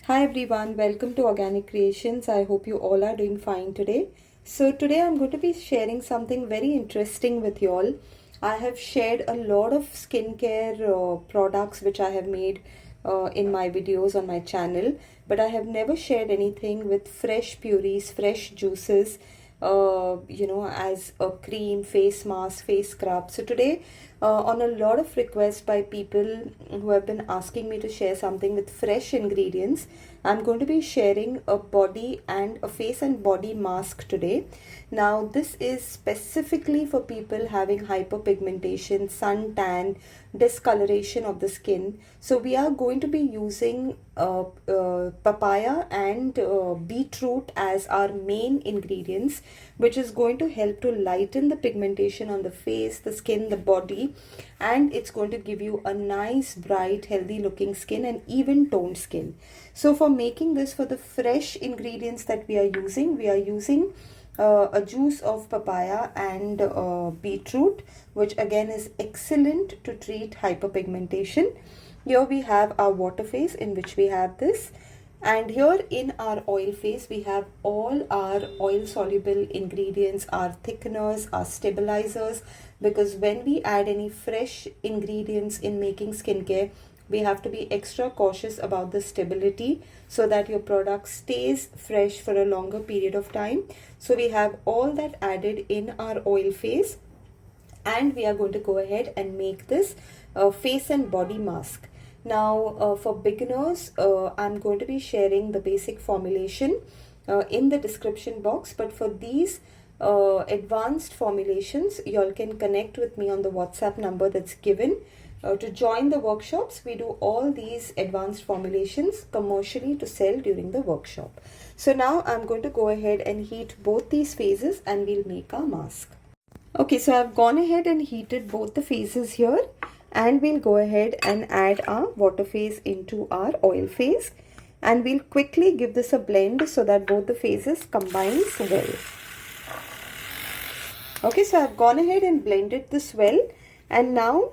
Hi everyone, welcome to Organic Creations. I hope you all are doing fine today. So today I'm going to be sharing something very interesting with you all. I have shared a lot of skincare products which I have made in my videos on my channel, but I have never shared anything with fresh purees, fresh juices, as a cream, face mask, face scrub. So today, on a lot of requests by people who have been asking me to share something with fresh ingredients, I'm going to be sharing a body and a face and body mask today. Now, this is specifically for people having hyperpigmentation, suntan, discoloration of the skin. So we are going to be using papaya and beetroot as our main ingredients, which is going to help to lighten the pigmentation on the face, the skin, the body, and it's going to give you a nice, bright, healthy looking skin and even toned skin. So for making this, for the fresh ingredients that we are using a juice of papaya and beetroot, which again is excellent to treat hyperpigmentation. Here we have our water phase, in which we have this, and here in our oil phase we have all our oil soluble ingredients, our thickeners, our stabilizers, because when we add any fresh ingredients in making skincare, we have to be extra cautious about the stability so that your product stays fresh for a longer period of time. So we have all that added in our oil phase, and we are going to go ahead and make this face and body mask. Now for beginners, I'm going to be sharing the basic formulation in the description box, but for these advanced formulations, you all can connect with me on the WhatsApp number that's given. To join the workshops, we do all these advanced formulations commercially to sell during the workshop. So now I'm going to go ahead and heat both these phases and we'll make our mask. Okay, so I've gone ahead and heated both the phases here, and we'll go ahead and add our water phase into our oil phase, and we'll quickly give this a blend so that both the phases combine well. Okay, so I've gone ahead and blended this well, and now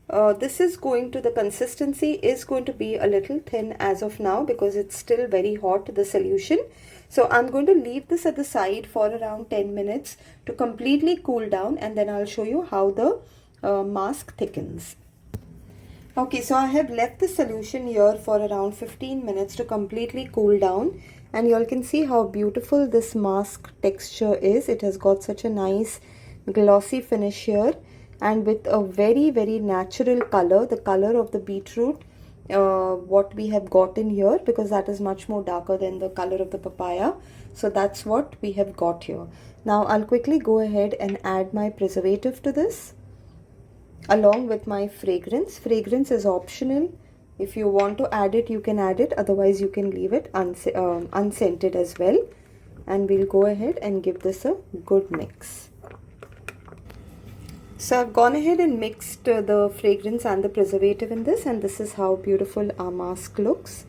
the consistency is going to be a little thin as of now because it's still very hot, the solution. So I'm going to leave this at the side for around 10 minutes to completely cool down, and then I'll show you how the mask thickens. Okay, so I have left the solution here for around 15 minutes to completely cool down, and you all can see how beautiful this mask texture is. It has got such a nice glossy finish here, and with a very natural color, the color of the beetroot, what we have got in here, because that is much more darker than the color of the papaya. So that's what we have got here. Now I'll quickly go ahead and add my preservative to this along with my fragrance. Fragrance is optional. If you want to add it, you can add it, otherwise you can leave it unscented as well. And we'll go ahead and give this a good mix. So I've gone ahead and mixed the fragrance and the preservative in this, and this is how beautiful our mask looks.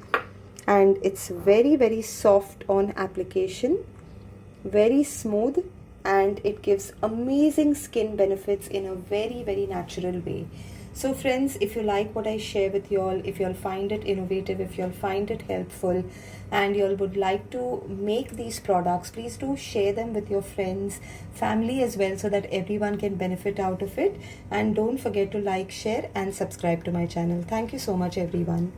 And it's very soft on application, very smooth, and it gives amazing skin benefits in a very natural way. So friends, if you like what I share with you all, if you all find it innovative, if you all find it helpful, and you all would like to make these products, please do share them with your friends, family as well, so that everyone can benefit out of it. And don't forget to like, share and subscribe to my channel. Thank you so much everyone.